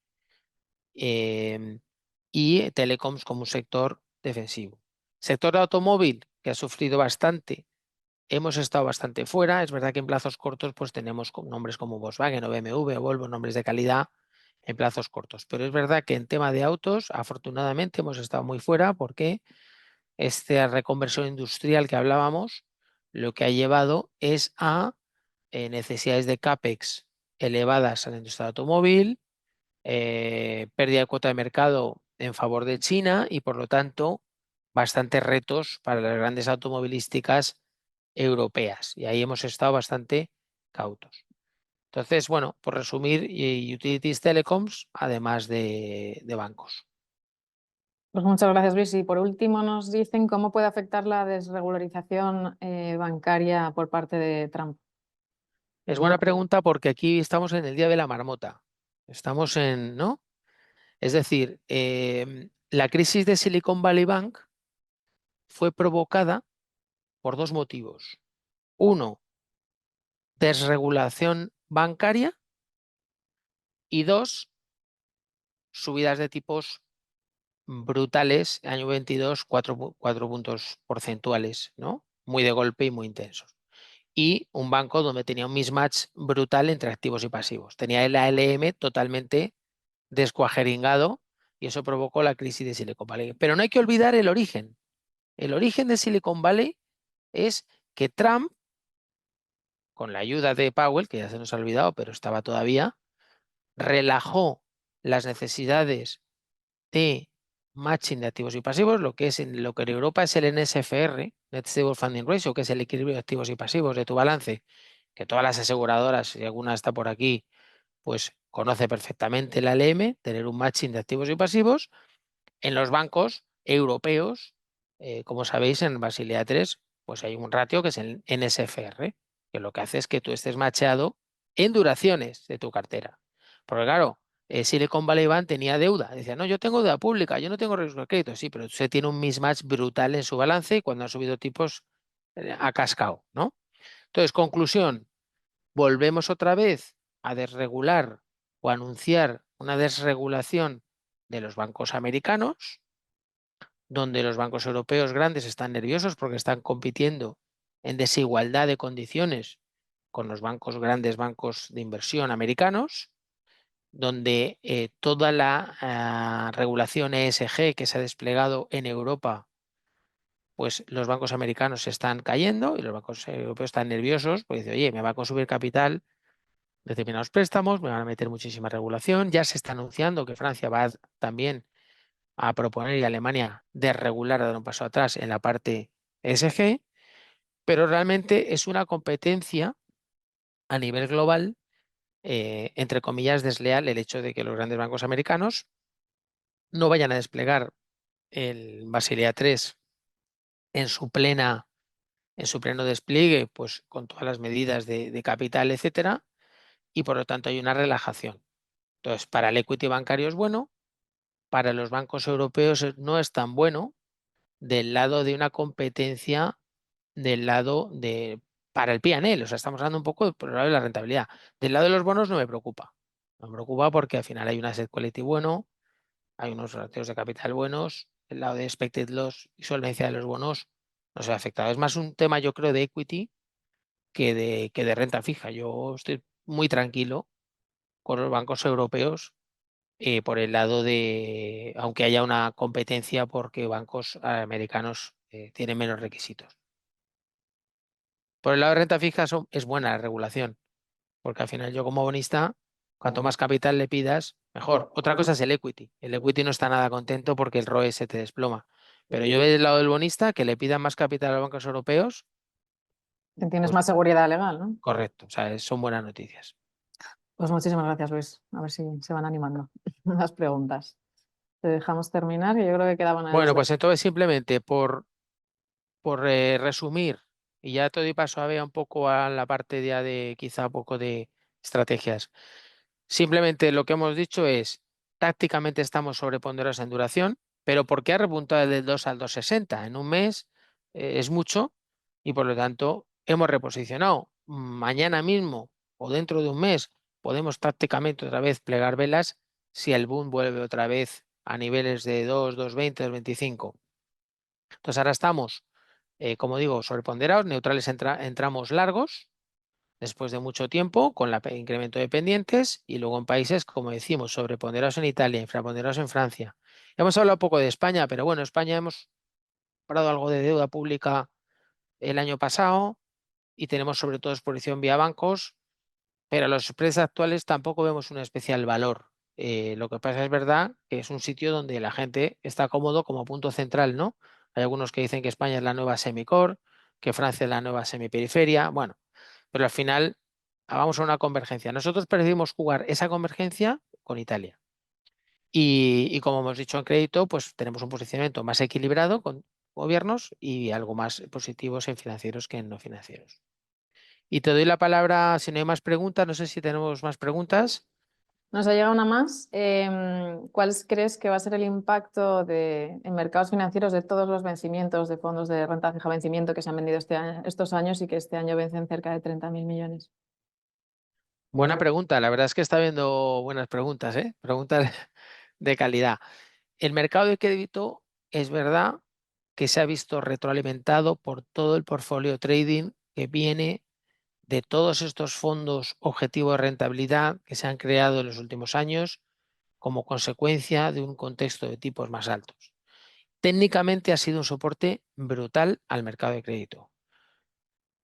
y telecoms como un sector defensivo. Sector de automóvil, que ha sufrido bastante, hemos estado bastante fuera. Es verdad que en plazos cortos pues tenemos nombres como Volkswagen o BMW o Volvo, nombres de calidad en plazos cortos. Pero es verdad que en tema de autos, afortunadamente hemos estado muy fuera porque esta reconversión industrial que hablábamos, lo que ha llevado es a necesidades de CAPEX elevadas en la industria del automóvil, pérdida de cuota de mercado en favor de China y por lo tanto bastantes retos para las grandes automovilísticas europeas. Y ahí hemos estado bastante cautos. Entonces, bueno, por resumir, utilities telecoms, además de bancos. Pues muchas gracias, Luis. Y por último nos dicen cómo puede afectar la desregularización bancaria por parte de Trump. Es buena pregunta porque aquí estamos en el día de la marmota. Estamos en, ¿no? Es decir, la crisis de Silicon Valley Bank fue provocada por dos motivos. Uno, desregulación bancaria, y dos, subidas de tipos brutales, año 22, 4 puntos porcentuales, ¿no? Muy de golpe y muy intensos. Y un banco donde tenía un mismatch brutal entre activos y pasivos. Tenía el ALM totalmente descuajeringado y eso provocó la crisis de Silicon Valley. Pero no hay que olvidar el origen. El origen de Silicon Valley es que Trump, con la ayuda de Powell, que ya se nos ha olvidado, pero estaba todavía, relajó las necesidades de matching de activos y pasivos, lo que es en lo que en Europa es el NSFR, Net Stable Funding Ratio, que es el equilibrio de activos y pasivos de tu balance, que todas las aseguradoras, si alguna está por aquí, pues conoce perfectamente el ALM, tener un matching de activos y pasivos. En los bancos europeos, como sabéis, en Basilea 3, pues hay un ratio que es el NSFR, que lo que hace es que tú estés macheado en duraciones de tu cartera. Porque claro, Silicon Valley Bank tenía deuda. Decía, no, yo tengo deuda pública, yo no tengo riesgo de crédito. Sí, pero usted tiene un mismatch brutal en su balance y cuando han subido tipos ha cascado, ¿no? Entonces, conclusión, volvemos otra vez a desregular o anunciar una desregulación de los bancos americanos, donde los bancos europeos grandes están nerviosos porque están compitiendo en desigualdad de condiciones con los bancos grandes, bancos de inversión americanos, donde toda la regulación ESG que se ha desplegado en Europa, pues los bancos americanos se están cayendo y los bancos europeos están nerviosos porque dicen, oye, me va a consumir capital determinados préstamos, me van a meter muchísima regulación, ya se está anunciando que Francia va también a proponer y Alemania desregular, dar un paso atrás en la parte ESG, pero realmente es una competencia a nivel global, entre comillas, desleal el hecho de que los grandes bancos americanos no vayan a desplegar el Basilea 3 en su pleno despliegue, pues con todas las medidas de capital, etcétera, y por lo tanto hay una relajación. Entonces, para el equity bancario es bueno, para los bancos europeos no es tan bueno del lado de una competencia del lado de para el P&L, o sea, estamos hablando un poco del lado de la rentabilidad. Del lado de los bonos no me preocupa. No me preocupa porque al final hay un asset quality bueno, hay unos ratios de capital buenos, el lado de expected loss y solvencia de los bonos no se ve afectado. Es más un tema, yo creo, de equity que de renta fija. Yo estoy muy tranquilo con los bancos europeos por el lado de, aunque haya una competencia porque bancos americanos tienen menos requisitos. Por el lado de renta fija es buena la regulación, porque al final yo como bonista, cuanto más capital le pidas, mejor. Otra cosa es el equity. El equity no está nada contento porque el ROE se te desploma. Pero yo veo del lado del bonista que le pidan más capital a los bancos europeos, Tienes pues más seguridad legal, ¿no? correcto, o sea, son buenas noticias. Pues muchísimas gracias, Luis. A ver si se van animando las preguntas. Te dejamos terminar, que yo creo que quedaban a Bueno, pues entonces simplemente por resumir, y ya te doy paso a Bea un poco a la parte ya de quizá un poco de estrategias. Simplemente lo que hemos dicho es, tácticamente estamos sobreponderados en duración, pero ¿por qué ha repuntado del 2 al 2,60? En un mes es mucho y por lo tanto hemos reposicionado. Mañana mismo o dentro de un mes podemos tácticamente otra vez plegar velas si el boom vuelve otra vez a niveles de 2, 2,20, 2,25. Entonces ahora estamos, como digo, sobreponderados, neutrales entramos largos después de mucho tiempo con el incremento de pendientes y luego en países, como decimos, sobreponderados en Italia, infraponderados en Francia. Hemos hablado un poco de España, pero bueno, España hemos comprado algo de deuda pública el año pasado y tenemos sobre todo exposición vía bancos, pero a los spreads actuales tampoco vemos un especial valor. Lo que pasa es verdad que es un sitio donde la gente está cómodo como punto central, ¿no? Hay algunos que dicen que España es la nueva semicore, que Francia es la nueva semiperiferia. Bueno, pero al final vamos a una convergencia. Nosotros preferimos jugar esa convergencia con Italia. Y como hemos dicho en crédito, pues tenemos un posicionamiento más equilibrado con gobiernos y algo más positivos en financieros que en no financieros. Y te doy la palabra si no hay más preguntas. No sé si tenemos más preguntas. Nos ha llegado una más. ¿Cuál crees que va a ser el impacto en mercados financieros de todos los vencimientos de fondos de renta fija vencimiento que se han vendido estos años y que este año vencen cerca de 30.000 millones? Buena pregunta. La verdad es que está viendo buenas preguntas, ¿eh? Preguntas de calidad. El mercado de crédito es verdad que se ha visto retroalimentado por todo el portfolio trading que viene de todos estos fondos objetivo de rentabilidad que se han creado en los últimos años como consecuencia de un contexto de tipos más altos. Técnicamente ha sido un soporte brutal al mercado de crédito.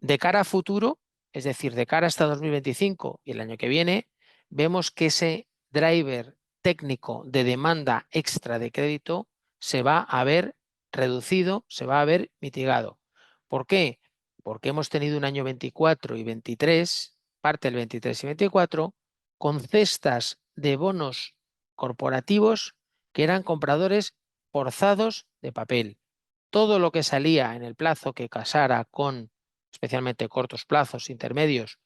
De cara a futuro, es decir, de cara hasta 2025 y el año que viene, vemos que ese driver técnico de demanda extra de crédito se va a ver reducido, se va a ver mitigado. ¿Por qué? Porque hemos tenido un año 24 y 23, parte del 23 y 24, con cestas de bonos corporativos que eran compradores forzados de papel. Todo lo que salía en el plazo que casara con especialmente cortos plazos intermedios,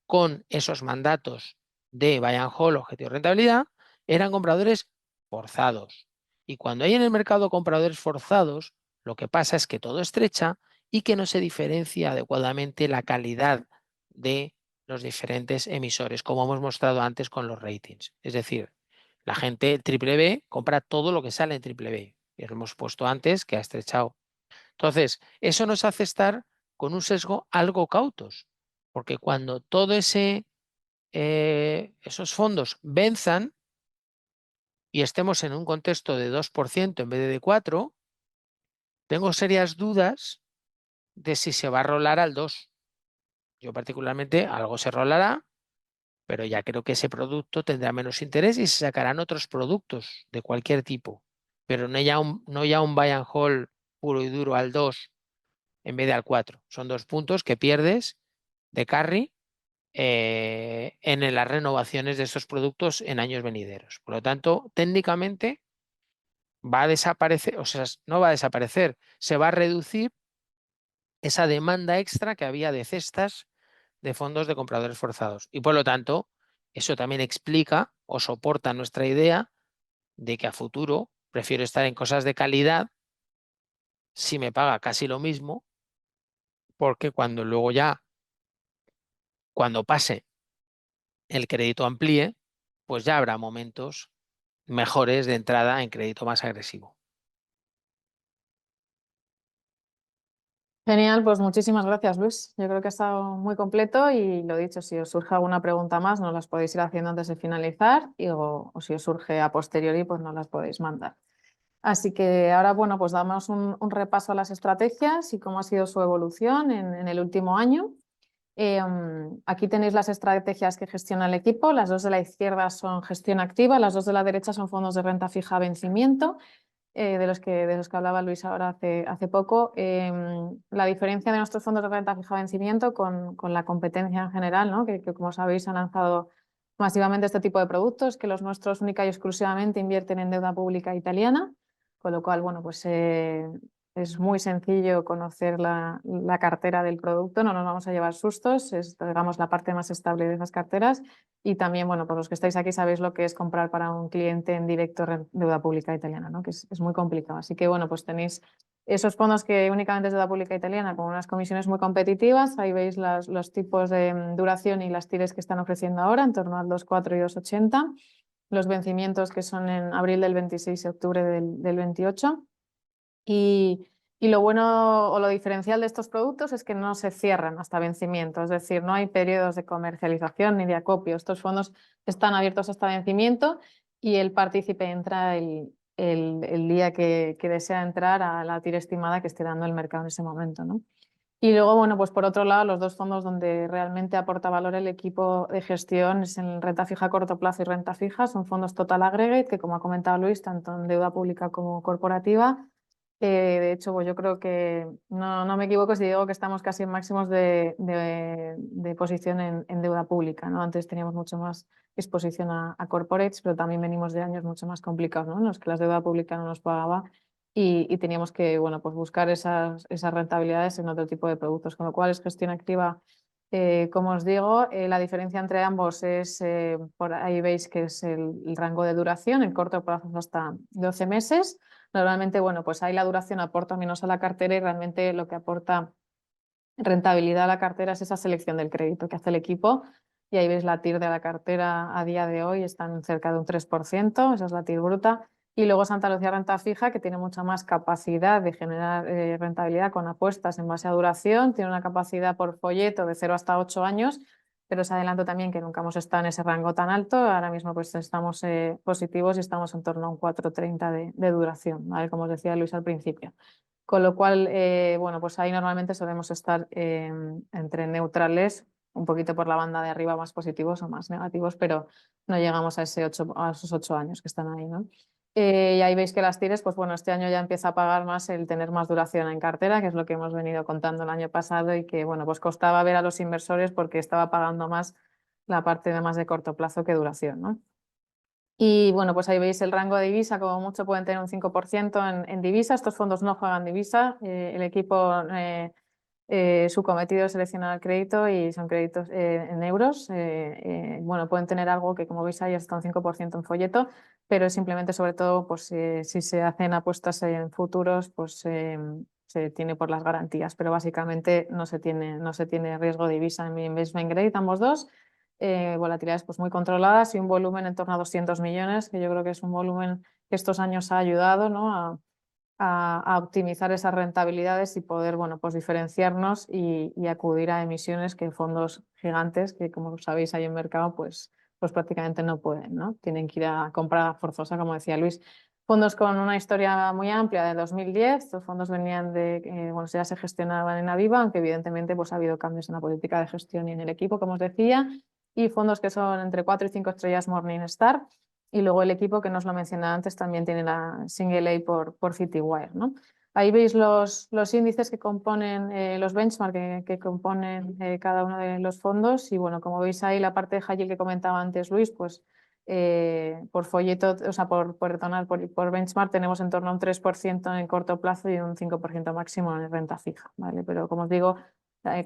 con esos mandatos de buy and hold, objetivo de rentabilidad, eran compradores forzados. Y cuando hay en el mercado compradores forzados, lo que pasa es que todo estrecha y que no se diferencia adecuadamente la calidad de los diferentes emisores, como hemos mostrado antes con los ratings. Es decir, la gente triple B compra todo lo que sale en triple B. Y lo hemos puesto antes que ha estrechado. Entonces, eso nos hace estar con un sesgo algo cautos, porque cuando todo esos fondos venzan y estemos en un contexto de 2% en vez de 4%, tengo serias dudas de si se va a rolar al 2%. Yo particularmente algo se rolará, pero ya creo que ese producto tendrá menos interés y se sacarán otros productos de cualquier tipo, pero no ya un buy and hold puro y duro al 2 en vez de al 4. Son 2 puntos que pierdes de carry en las renovaciones de estos productos en años venideros. Por lo tanto, técnicamente va a desaparecer, o sea, no va a desaparecer, se va a reducir esa demanda extra que había de cestas de fondos de compradores forzados. Y por lo tanto, eso también explica o soporta nuestra idea de que a futuro prefiero estar en cosas de calidad si me paga casi lo mismo, porque cuando luego ya, cuando pase el crédito amplíe, pues ya habrá momentos mejores de entrada en crédito más agresivo. Genial, pues muchísimas gracias, Luis. Yo creo que ha estado muy completo y lo dicho, si os surge alguna pregunta más, nos las podéis ir haciendo antes de finalizar o si os surge a posteriori, pues nos las podéis mandar. Así que ahora, bueno, pues damos un repaso a las estrategias y cómo ha sido su evolución en el último año. Aquí tenéis las estrategias que gestiona el equipo. Las dos de la izquierda son gestión activa, las dos de la derecha son fondos de renta fija a vencimiento, de los que hablaba Luis ahora hace poco. La diferencia de nuestros fondos de renta fija a vencimiento con la competencia en general, ¿no? Que como sabéis han lanzado masivamente este tipo de productos, que los nuestros única y exclusivamente invierten en deuda pública italiana, con lo cual, bueno, pues es muy sencillo conocer la cartera del producto, no nos vamos a llevar sustos, es, digamos, la parte más estable de esas carteras. Y también, bueno, por los que estáis aquí sabéis lo que es comprar para un cliente en directo deuda pública italiana, ¿no? Que es muy complicado. Así que, bueno, pues tenéis esos fondos que únicamente es deuda pública italiana con unas comisiones muy competitivas. Ahí veis los tipos de duración y las tires que están ofreciendo ahora, en torno al 2,4 y 2,80. Los vencimientos que son en abril del 26 y octubre del 28. Y lo bueno o lo diferencial de estos productos es que no se cierran hasta vencimiento, es decir, no hay periodos de comercialización ni de acopio. Estos fondos están abiertos hasta vencimiento y el partícipe entra el día que desea entrar a la tira estimada que esté dando el mercado en ese momento, ¿no? Y luego, bueno, pues por otro lado, los dos fondos donde realmente aporta valor el equipo de gestión es en renta fija a corto plazo y renta fija. Son fondos total aggregate que, como ha comentado Luis, tanto en deuda pública como corporativa. De hecho, pues yo creo que no me equivoco si digo que estamos casi en máximos de posición en deuda pública, ¿no? Antes teníamos mucho más exposición a corporates, pero también venimos de años mucho más complicados, ¿no? En los que la deuda pública no nos pagaba y teníamos que, bueno, pues buscar esas rentabilidades en otro tipo de productos, con lo cual es gestión activa. Como os digo, la diferencia entre ambos es, por ahí veis que es el rango de duración, en corto plazo hasta 12 meses. Normalmente, bueno, pues ahí la duración aporta menos a la cartera y realmente lo que aporta rentabilidad a la cartera es esa selección del crédito que hace el equipo. Y ahí veis la TIR de la cartera a día de hoy, están cerca de un 3%, esa es la TIR bruta. Y luego Santa Lucía Renta Fija, que tiene mucha más capacidad de generar rentabilidad con apuestas en base a duración, tiene una capacidad por folleto de 0 hasta 8 años, pero os adelanto también que nunca hemos estado en ese rango tan alto. Ahora mismo pues estamos positivos y estamos en torno a un 4,30 de duración, ¿vale? Como os decía Luis al principio. Con lo cual, bueno, pues ahí normalmente solemos estar entre neutrales, un poquito por la banda de arriba, más positivos o más negativos, pero no llegamos a esos 8 años que están ahí, ¿no? Y ahí veis que las tires, pues bueno, este año ya empieza a pagar más el tener más duración en cartera, que es lo que hemos venido contando el año pasado y que, bueno, pues costaba ver a los inversores porque estaba pagando más la parte de más de corto plazo que duración, ¿no? Y bueno, pues ahí veis el rango de divisa, como mucho pueden tener un 5% en divisa. Estos fondos no juegan divisa. El equipo, su cometido es seleccionar el crédito y son créditos en euros. Bueno, pueden tener algo que, como veis ahí, hasta un 5% en folleto, pero es simplemente, sobre todo, pues si se hacen apuestas en futuros, pues se tiene por las garantías, pero básicamente no se tiene riesgo de divisa en mi investment grade, ambos dos. Volatilidades pues muy controladas y un volumen en torno a 200 millones, que yo creo que es un volumen que estos años ha ayudado, ¿no? a optimizar esas rentabilidades y poder, bueno, pues diferenciarnos y acudir a emisiones que fondos gigantes, que como sabéis hay en mercado, pues prácticamente no pueden, ¿no? Tienen que ir a comprar forzosa, como decía Luis. Fondos con una historia muy amplia de 2010, estos fondos venían bueno, ya se gestionaban en Aviva, aunque evidentemente pues ha habido cambios en la política de gestión y en el equipo, como os decía, y fondos que son entre 4 y 5 estrellas Morningstar. Y luego el equipo, que no os lo mencionaba antes, también tiene la single A por Citywire, ¿no? Ahí veis los índices que componen, los benchmark que componen cada uno de los fondos. Y bueno, como veis ahí, la parte de high yield que comentaba antes Luis, pues por folleto, o sea, por benchmark tenemos en torno a un 3% en corto plazo y un 5% máximo en renta fija, ¿vale? Pero como os digo,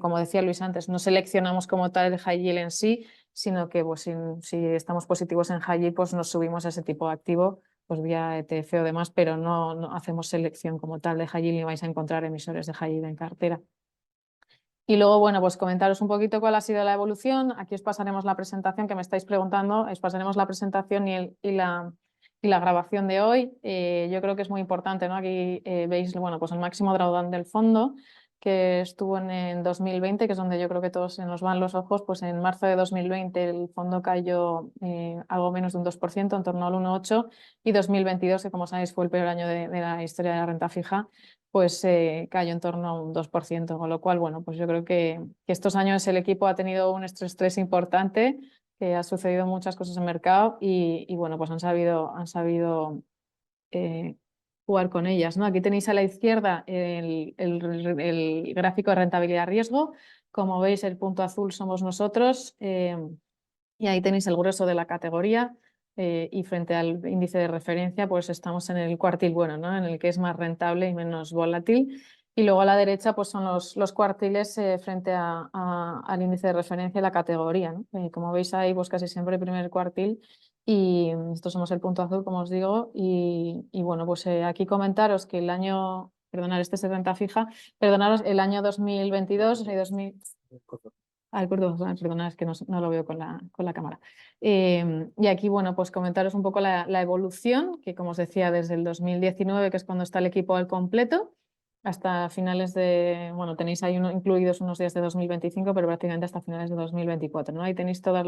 como decía Luis antes, no seleccionamos como tal el high yield en sí, sino que pues, si estamos positivos en high yield, pues nos subimos a ese tipo de activo, pues vía ETF o demás, pero no hacemos selección como tal de high yield, ni vais a encontrar emisores de high yield en cartera. Y luego, bueno, pues comentaros un poquito cuál ha sido la evolución. Aquí os pasaremos la presentación que me estáis preguntando, os pasaremos la presentación y la grabación de hoy. Yo creo que es muy importante, ¿no? Aquí veis, bueno, pues el máximo drawdown del fondo. que estuvo en 2020, que es donde yo creo que todos se nos van los ojos, pues en marzo de 2020 el fondo cayó algo menos de un 2%, en torno al 1,8%, y 2022, que como sabéis fue el peor año de la historia de la renta fija, pues cayó en torno a un 2%, con lo cual, bueno, pues yo creo que estos años el equipo ha tenido un estrés importante, que ha sucedido muchas cosas en el mercado y bueno, pues han sabido jugar con ellas, ¿no? Aquí tenéis a la izquierda el gráfico de rentabilidad-riesgo. Como veis, el punto azul somos nosotros y ahí tenéis el grueso de la categoría y frente al índice de referencia, pues estamos en el cuartil bueno, ¿no? En el que es más rentable y menos volátil. Y luego a la derecha pues son los cuartiles frente al índice de referencia y la categoría, ¿no? Como veis ahí, pues casi siempre primer cuartil y estos somos el punto azul, como os digo. Y bueno, pues aquí comentaros que el año, perdonad, este es de renta fija, perdonaros, el año 2022 y 2000... Ay, perdona, es que no lo veo con la cámara. Y aquí, bueno, pues comentaros un poco la evolución, que como os decía, desde el 2019, que es cuando está el equipo al completo, hasta finales de, bueno, tenéis ahí incluidos unos días de 2025, pero prácticamente hasta finales de 2024, ¿no? Ahí tenéis todos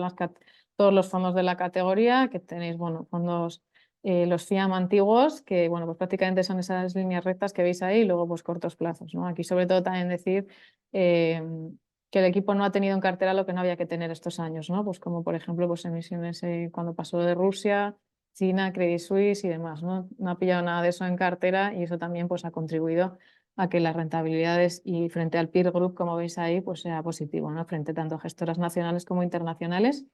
los fondos de la categoría, que tenéis, bueno, fondos, los FIAM antiguos, que, bueno, pues prácticamente son esas líneas rectas que veis ahí, y luego, pues cortos plazos, ¿no? Aquí, sobre todo, también decir que el equipo no ha tenido en cartera lo que no había que tener estos años, ¿no? Pues como, por ejemplo, pues emisiones cuando pasó de Rusia, China, Credit Suisse y demás, ¿no? No ha pillado nada de eso en cartera y eso también pues ha contribuido a que las rentabilidades y frente al peer group, como veis ahí, pues sea positivo, ¿no? Frente tanto a gestoras nacionales como internacionales.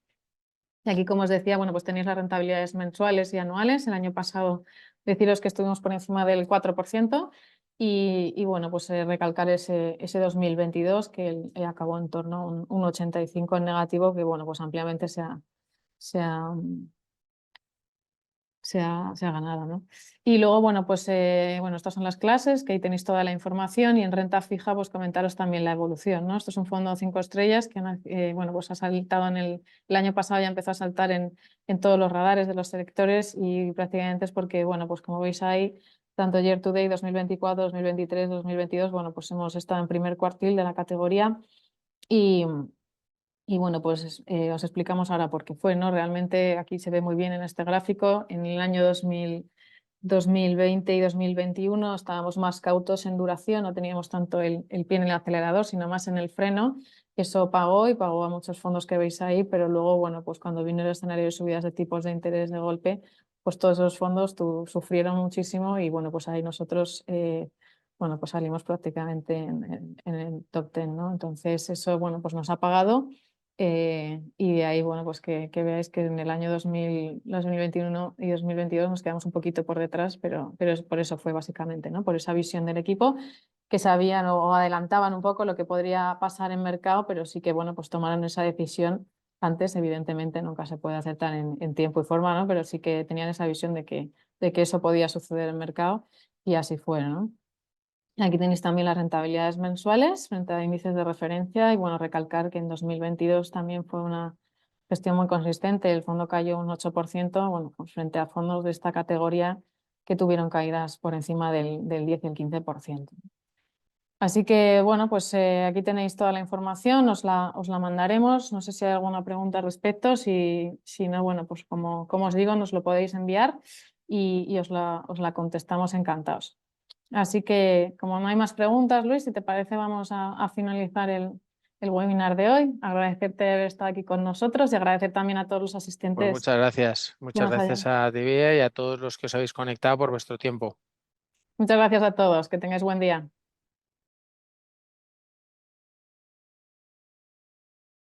Y aquí, como os decía, bueno, pues tenéis las rentabilidades mensuales y anuales. El año pasado, deciros que estuvimos por encima del 4% y bueno, pues recalcar ese 2022 que acabó en torno a un 85 en negativo, que bueno, pues ampliamente se ha, se ha ganado, ¿no? Y luego, bueno, pues bueno, estas son las clases, que ahí tenéis toda la información y en renta fija, pues comentaros también la evolución, ¿no? Esto es un fondo de 5 estrellas que, bueno, pues ha saltado el año pasado, ya empezó a saltar en todos los radares de los selectores y prácticamente es porque, bueno, pues como veis ahí, tanto year to date 2024, 2023, 2022, bueno, pues hemos estado en primer cuartil de la categoría y bueno, pues os explicamos ahora por qué fue, ¿no? Realmente aquí se ve muy bien en este gráfico. En el año 2020 y 2021 estábamos más cautos en duración, no teníamos tanto el pie en el acelerador, sino más en el freno. Eso pagó y pagó a muchos fondos que veis ahí, pero luego, bueno, pues cuando vino el escenario de subidas de tipos de interés de golpe, pues todos esos fondos sufrieron muchísimo y bueno, pues ahí nosotros... bueno, pues salimos prácticamente en el top 10, ¿no? Entonces eso, bueno, pues nos ha pagado y de ahí, bueno, pues que veáis que en el año 2021 y 2022 nos quedamos un poquito por detrás, pero por eso fue básicamente, ¿no? Por esa visión del equipo que sabían o adelantaban un poco lo que podría pasar en mercado, pero sí que, bueno, pues tomaron esa decisión antes, evidentemente nunca se puede acertar en tiempo y forma, ¿no? Pero sí que tenían esa visión de que eso podía suceder en mercado y así fue, ¿no? Aquí tenéis también las rentabilidades mensuales frente a índices de referencia y bueno, recalcar que en 2022 también fue una gestión muy consistente. El fondo cayó un 8%, bueno, pues frente a fondos de esta categoría que tuvieron caídas por encima del 10 y el 15%. Así que bueno, pues aquí tenéis toda la información, os la mandaremos. No sé si hay alguna pregunta al respecto. Si no, bueno, pues como os digo, nos lo podéis enviar y os la contestamos encantados. Así que, como no hay más preguntas, Luis, si te parece, vamos a finalizar el webinar de hoy. Agradecerte haber estado aquí con nosotros y agradecer también a todos los Pues asistentes muchas gracias. que Muchas nos gracias hayan. a Divia y a todos los que os habéis conectado por vuestro tiempo. Muchas gracias a todos. Que tengáis buen día.